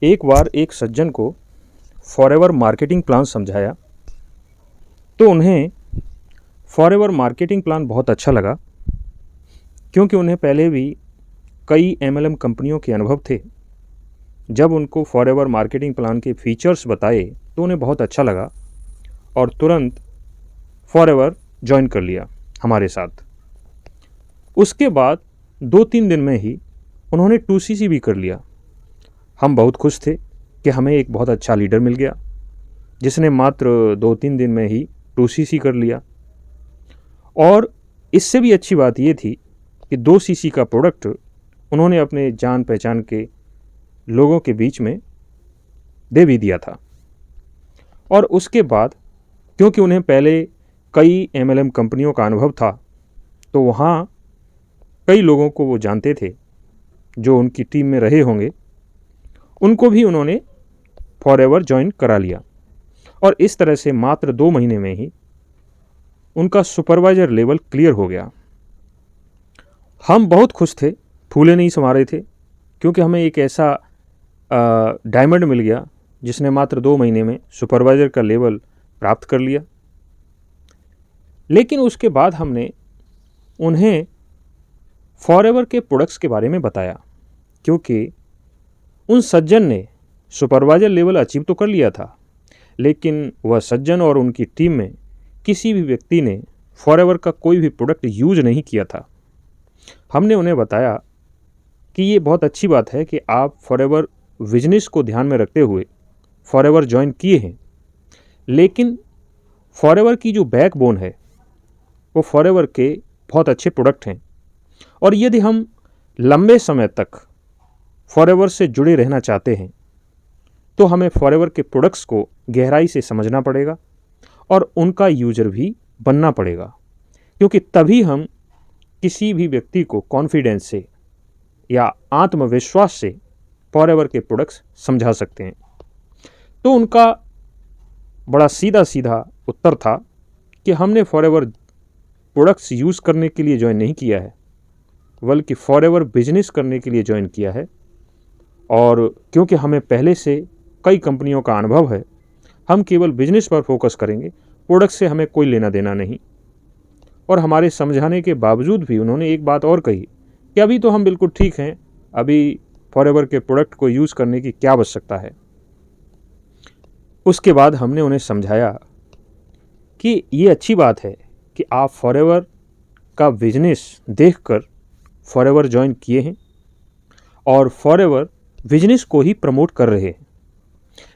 एक बार एक सज्जन को फॉरएवर मार्केटिंग प्लान समझाया तो उन्हें फॉरएवर मार्केटिंग प्लान बहुत अच्छा लगा, क्योंकि उन्हें पहले भी कई एमएलएम कंपनियों के अनुभव थे। जब उनको फॉरएवर मार्केटिंग प्लान के फीचर्स बताए तो उन्हें बहुत अच्छा लगा और तुरंत फॉरएवर ज्वाइन कर लिया हमारे साथ। उसके बाद 2-3 दिन में ही उन्होंने 2CC भी कर लिया। हम बहुत खुश थे कि हमें एक बहुत अच्छा लीडर मिल गया जिसने मात्र 2-3 दिन में ही 2CC कर लिया। और इससे भी अच्छी बात ये थी कि 2CC का प्रोडक्ट उन्होंने अपने जान पहचान के लोगों के बीच में दे भी दिया था। और उसके बाद क्योंकि उन्हें पहले कई एमएलएम कंपनियों का अनुभव था, तो वहाँ कई लोगों को वो जानते थे जो उनकी टीम में रहे होंगे, उनको भी उन्होंने फॉरएवर ज्वाइन करा लिया। और इस तरह से मात्र 2 महीने में ही उनका सुपरवाइजर लेवल क्लियर हो गया। हम बहुत खुश थे, फूले नहीं समा रहे थे, क्योंकि हमें एक ऐसा डायमंड मिल गया जिसने मात्र 2 महीने में सुपरवाइजर का लेवल प्राप्त कर लिया। लेकिन उसके बाद हमने उन्हें फॉरएवर के प्रोडक्ट्स के बारे में बताया, क्योंकि उन सज्जन ने सुपरवाइजर लेवल अचीव तो कर लिया था, लेकिन वह सज्जन और उनकी टीम में किसी भी व्यक्ति ने फॉरएवर का कोई भी प्रोडक्ट यूज नहीं किया था। हमने उन्हें बताया कि ये बहुत अच्छी बात है कि आप फॉरएवर बिजनेस को ध्यान में रखते हुए फॉरएवर ज्वाइन किए हैं, लेकिन फॉरएवर की जो बैकबोन है वो फॉरएवर के बहुत अच्छे प्रोडक्ट हैं। और यदि हम लंबे समय तक फॉरएवर से जुड़े रहना चाहते हैं तो हमें फॉरएवर के प्रोडक्ट्स को गहराई से समझना पड़ेगा और उनका यूजर भी बनना पड़ेगा, क्योंकि तभी हम किसी भी व्यक्ति को कॉन्फिडेंस से या आत्मविश्वास से फॉरएवर के प्रोडक्ट्स समझा सकते हैं। तो उनका बड़ा सीधा सीधा उत्तर था कि हमने फॉरएवर प्रोडक्ट्स यूज़ करने के लिए ज्वाइन नहीं किया है, बल्कि फॉरएवर बिजनेस करने के लिए ज्वाइन किया है। और क्योंकि हमें पहले से कई कंपनियों का अनुभव है, हम केवल बिजनेस पर फोकस करेंगे, प्रोडक्ट से हमें कोई लेना देना नहीं। और हमारे समझाने के बावजूद भी उन्होंने एक बात और कही कि अभी तो हम बिल्कुल ठीक हैं, अभी फॉरएवर के प्रोडक्ट को यूज़ करने की क्या आवश्यकता है। उसके बाद हमने उन्हें समझाया कि ये अच्छी बात है कि आप फॉरएवर का बिजनेस देखकर फॉरएवर ज्वाइन किए हैं और फॉरएवर बिजनेस को ही प्रमोट कर रहे हैं,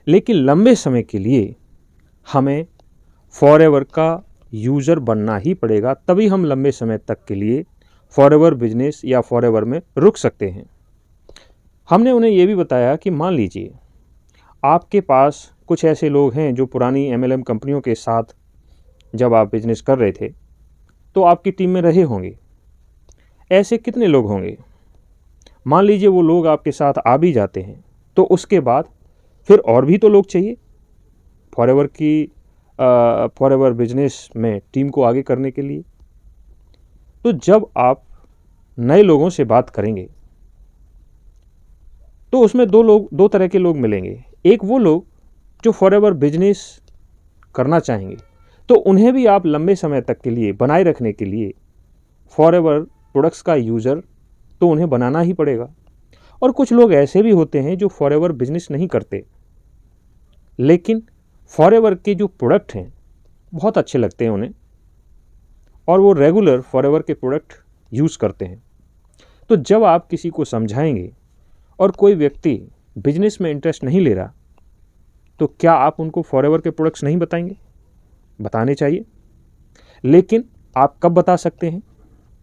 लेकिन लंबे समय के लिए हमें फॉरएवर का यूज़र बनना ही पड़ेगा, तभी हम लंबे समय तक के लिए फॉरएवर बिजनेस या फॉरएवर में रुक सकते हैं। हमने उन्हें ये भी बताया कि मान लीजिए आपके पास कुछ ऐसे लोग हैं जो पुरानी एमएलएम कंपनियों के साथ जब आप बिजनेस कर रहे थे तो आपकी टीम में रहे होंगे। ऐसे कितने लोग होंगे? मान लीजिए वो लोग आपके साथ आ भी जाते हैं, तो उसके बाद फिर और भी तो लोग चाहिए फॉरएवर बिजनेस में टीम को आगे करने के लिए। तो जब आप नए लोगों से बात करेंगे तो उसमें दो तरह के लोग मिलेंगे। एक वो लोग जो फॉरएवर बिजनेस करना चाहेंगे, तो उन्हें भी आप लंबे समय तक के लिए बनाए रखने के लिए फॉरएवर प्रोडक्ट्स का यूज़र तो उन्हें बनाना ही पड़ेगा। और कुछ लोग ऐसे भी होते हैं जो फॉरएवर बिजनेस नहीं करते, लेकिन फॉरएवर के जो प्रोडक्ट हैं बहुत अच्छे लगते हैं उन्हें और वो रेगुलर फॉरएवर के प्रोडक्ट यूज़ करते हैं। तो जब आप किसी को समझाएंगे और कोई व्यक्ति बिजनेस में इंटरेस्ट नहीं ले रहा, तो क्या आप उनको फॉरएवर के प्रोडक्ट्स नहीं बताएंगे? बताने चाहिए। लेकिन आप कब बता सकते हैं?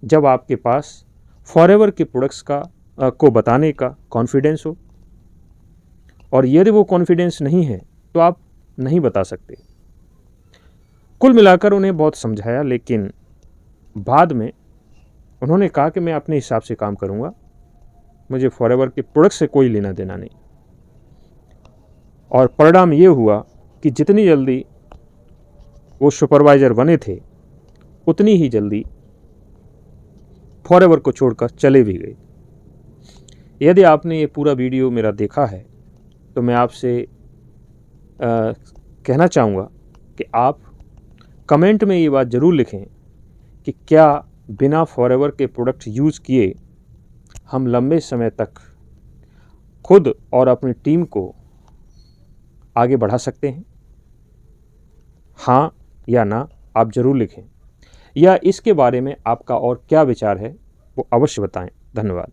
जब आपके पास फॉरएवर के प्रोडक्ट्स को बताने का कॉन्फिडेंस हो। और यदि वो कॉन्फिडेंस नहीं है तो आप नहीं बता सकते। कुल मिलाकर उन्हें बहुत समझाया, लेकिन बाद में उन्होंने कहा कि मैं अपने हिसाब से काम करूंगा, मुझे फॉरएवर के प्रोडक्ट से कोई लेना देना नहीं। और परिणाम ये हुआ कि जितनी जल्दी वो सुपरवाइज़र बने थे, उतनी ही जल्दी फॉरएवर को छोड़कर चले भी गए। यदि आपने ये पूरा वीडियो मेरा देखा है तो मैं आपसे कहना चाहूँगा कि आप कमेंट में ये बात ज़रूर लिखें कि क्या बिना फॉरएवर के प्रोडक्ट यूज़ किए हम लंबे समय तक खुद और अपनी टीम को आगे बढ़ा सकते हैं। हाँ या ना आप ज़रूर लिखें, या इसके बारे में आपका और क्या विचार है वो अवश्य बताएं। धन्यवाद।